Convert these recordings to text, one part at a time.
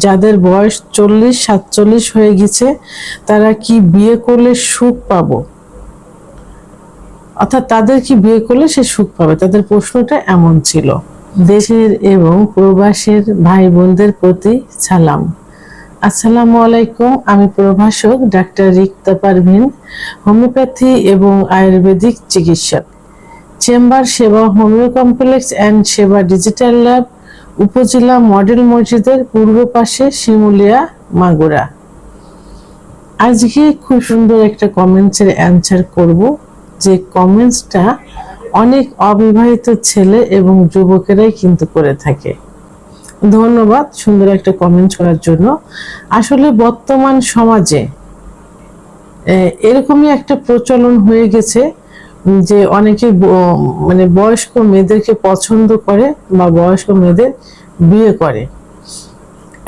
যাদের বয়স 40-47 হয়ে গেছে তারা কি বিয়ে করলে সুখ পাবো, অর্থাৎ তাদের কি বিয়ে করলে সে সুখ পাবে, তাদের প্রশ্নটা এমন ছিল। দেশের এবং প্রবাসের ভাই বোনদের প্রতি সালাম। আসসালামু আলাইকুম। আমি প্রভাষক ডাক্তার রিক্তা পারভিন, হোমিওপ্যাথি এবং আয়ুর্বেদিক চিকিৎসক, চেম্বার সেবা, হোমিও কমপ্লেক্স অ্যান্ড সেবা ডিজিটাল ল্যাব, উপজেলা মডেল মসজিদের পূর্ব পাশে, শিমুলিয়া, মাগুরা। আজকে খুব সুন্দর একটা কমেন্টসের অ্যান্সার করব, যে কমেন্টসটা অনেক অবিবাহিত ছেলে এবং যুবকেরাই কিন্তু করে থাকে। ধন্যবাদ সুন্দর একটা কমেন্ট করার জন্য। আসলে বর্তমান সমাজে এরকমই একটা প্রচলন হয়ে গেছে যে অনেকে মানে বয়স্ক মেয়েদেরকে পছন্দ করে বা বয়স্ক মেয়েদের বিয়ে করে।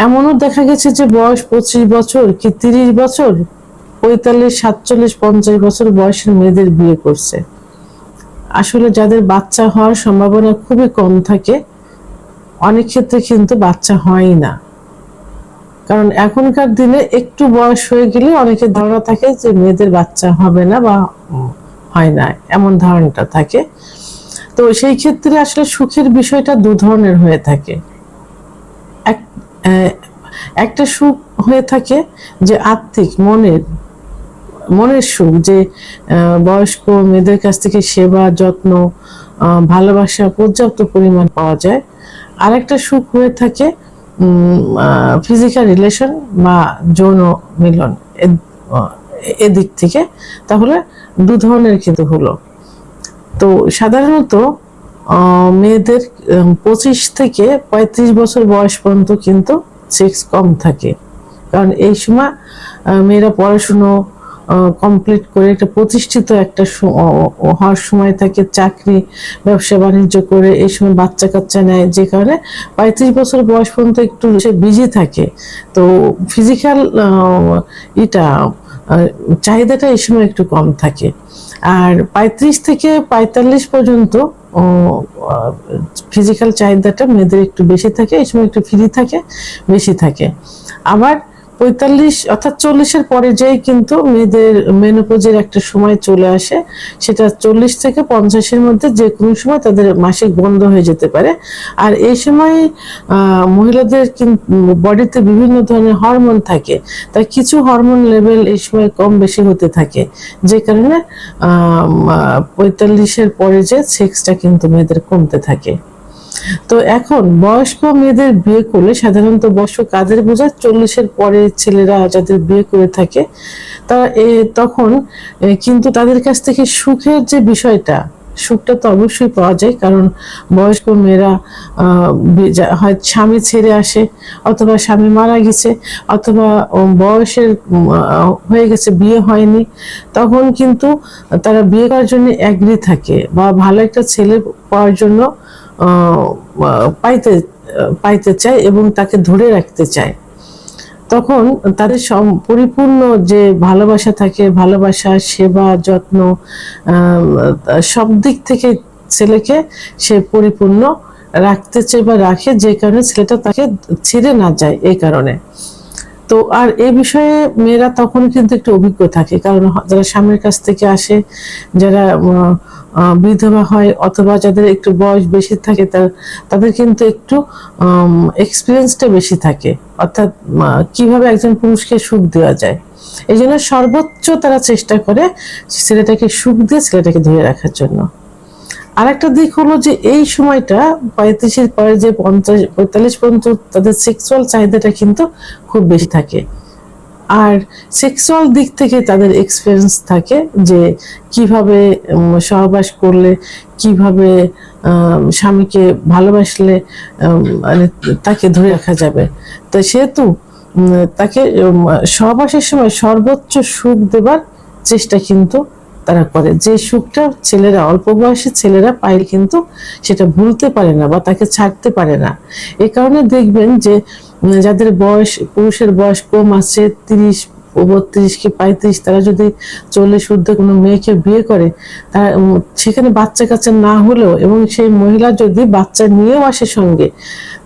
এমনও দেখা গেছে যে বয়স 25 বছর কি 30 বছর, 45, 47, 50 বছর বয়সের মেয়েদের বিয়ে করছে। আসলে যাদের বাচ্চা হওয়ার সম্ভাবনা খুবই কম থাকে, অনেক ক্ষেত্রে কিন্তু বাচ্চা হয় না। কারণ এখনকার দিনে একটু বয়স হয়ে গেলে অনেকের ধারণা থাকে যে মেয়েদের বাচ্চা হবে না বা হয় না, এমন ধারণাটা থাকে। তো সেই ক্ষেত্রে আসলে সুখের বিষয়টা দু ধরনের হয়ে থাকে। একটা সুখ হয়ে থাকে যে আত্মিক মনের সুখ, যে বয়স্ক মেয়েদের কাছ থেকে সেবা, যত্ন, ভালোবাসা পর্যাপ্ত পরিমাণ পাওয়া যায়। আর একটা সুখ হয়ে থাকে ফিজিক্যাল রিলেশন বা যৌন মিলন, এদিক থেকে। তাহলে দু ধরনের কিন্তু হলো। তো সাধারণত মেয়েদের 25 থেকে 35 বছর বয়স পর্যন্ত কিন্তু সেক্স কম থাকে, কারণ এই সময় মেয়েরা পড়াশুনো কমপ্লিট করে একটা প্রতিষ্ঠিত একটা হওয়ার সময় থাকে, চাকরি ব্যবসা বাণিজ্য করে এই সময় বাচ্চা কাচ্চা নেয়, যে কারণে 35 বছর বয়স পর্যন্ত একটু বিজি থাকে। তো ফিজিক্যাল চাহিদাটা এই সময় একটু কম থাকে। আর 35 থেকে 45 পর্যন্ত ফিজিক্যাল চাহিদাটা মেয়েদের একটু বেশি থাকে, এই সময় একটু ফ্রি থাকে, বেশি থাকে। আবার 45 অর্থাৎ 40-এর পরে যেই কিন্তু মেয়েদের মেনোপজের একটা সময় চলে আসে, সেটা 40 থেকে 50-এর মধ্যে যে কোনো সময় তাদের মাসিক বন্ধ হয়ে যেতে পারে। আর এই সময় মহিলাদের বডিতে বিভিন্ন ধরনের হরমোন থাকে, তাই কিছু হরমোন লেভেল এই সময় কম বেশি হতে থাকে, যে কারণে 45-এর পরে যে সেক্সটা কিন্তু মেয়েদের কমতে থাকে। তো এখন বয়স্ক মেয়েদের বিয়ে করলে, সাধারণত বয়স্ক কাদের বোঝায়, 40-এর পরে ছেলেরা যাদের বিয়ে করে থাকে, তারা তখন কিন্তু তাদের কাছ থেকে সুখের যে বিষয়টা, সুখটা তো অবশ্যই পাওয়া যায়। কারণ বয়স্ক মেয়েরা হয় স্বামী ছেড়ে আসে, অথবা স্বামী মারা গেছে, অথবা বয়সের হয়ে গেছে, বিয়ে হয়নি, তখন কিন্তু তারা বিয়ে করার জন্য এগ্রি থাকে বা ভালো একটা ছেলে পাওয়ার জন্য পাইতে চায় এবং তাকে ধরে রাখতে চায়। তখন তাদের পরিপূর্ণ যে ভালোবাসা থাকে, ভালোবাসা, সেবা, যত্ন, সব দিক থেকে ছেলেকে সে পরিপূর্ণ রাখতে চায় বা রাখে, যে কারণে ছেলেটা তাকে ছেড়ে না যায় এই কারণে। তো আর এই বিষয়ে মেয়েরা তখন কিন্তু একটু অভিজ্ঞ থাকে, কারণ যারা স্বামীর কাছ থেকে আসে, যারা বিধবা হয়, অথবা যাদের একটু বয়স বেশি থাকে, তাদের কিন্তু একটু এক্সপিরিয়েন্সটা বেশি থাকে, অর্থাৎ কিভাবে একজন পুরুষকে সুখ দেওয়া যায়। এই জন্য সর্বোচ্চ তারা চেষ্টা করে ছেলেটাকে সুখ দিয়ে ছেলেটাকে ধরে রাখার জন্য। আর একটা দিক হলো যে এই সময়টা 35-এর পরে যে 45 পর্যন্ত তাদের সেক্সুয়াল চাহিদাটা কিন্তু খুব বেশি থাকে। আর সেক্সুয়াল দিক থেকে তাদের এক্সপিরিয়েন্স থাকে যে কিভাবে সহবাস করলে, কিভাবে স্বামীকে ভালোবাসলে মানে তাকে ধরে রাখা যাবে। তো সেহেতু তাকে সহবাসের সময় সর্বোচ্চ সুখ দেবার চেষ্টা কিন্তু তারা করে, যে সুখটা ছেলেরা, অল্প বয়সী ছেলেরা পাইলে কিন্তু সেটা ভুলতে পারে না বা তাকে ছাড়তে পারে না। এই কারণে দেখবেন যে যাদের বয়স, পুরুষের বয়স কম আছে, 30, 32 কি 35, তারা যদি 40 ঊর্ধ্বে কোনো মেয়েকে বিয়ে করে, তারা সেখানে বাচ্চা কাচ্চা না হলেও, এবং সেই মহিলা যদি বাচ্চা নিয়েও আসে সঙ্গে,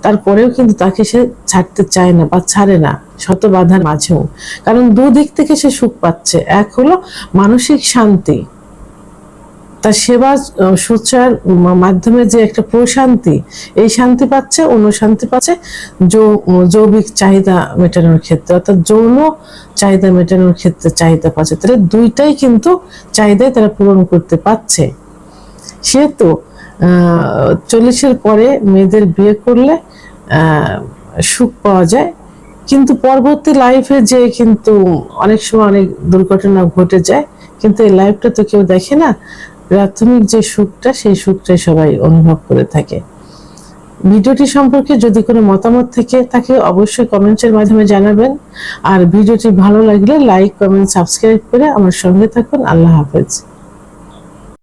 তারপরেও কিন্তু তাকে সে ছাড়তে চায় না বা ছাড়ে না, শত বাধার মাঝেও। কারণ দুদিক থেকে সে সুখ পাচ্ছে। এক হলো মানসিক শান্তি, তার সেবা শুশ্রূষার মাধ্যমে যে একটা প্রশান্তি, এই শান্তি পাচ্ছে। অন্য শান্তি পাচ্ছে যৌবিক চাহিদা মেটানোর ক্ষেত্রে, অর্থাৎ যৌন চাহিদা মেটানোর ক্ষেত্রে চাহিদা পাচ্ছে। তাহলে দুইটাই কিন্তু চাহিদাই তারা পূরণ করতে পারছে। সেহেতু 40-এর পরে মেয়েদের বিয়ে করলে সুখ পাওয়া যায়, কিন্তু পরবর্তী লাইফে যে কিন্তু অনেক সময় অনেক দুর্ঘটনা ঘটে যায়, কিন্তু এই লাইফটা তো কেউ দেখে না। প্রাথমিক যে সুখটা, সেই সুখটাই সবাই অনুভব করে থাকে। ভিডিওটি সম্পর্কে যদি কোনো মতামত থেকে থাকে অবশ্যই কমেন্টের মাধ্যমে জানাবেন। আর ভিডিওটি ভালো লাগলে লাইক, কমেন্ট, সাবস্ক্রাইব করে আমার সঙ্গে থাকুন। আল্লাহ হাফেজ।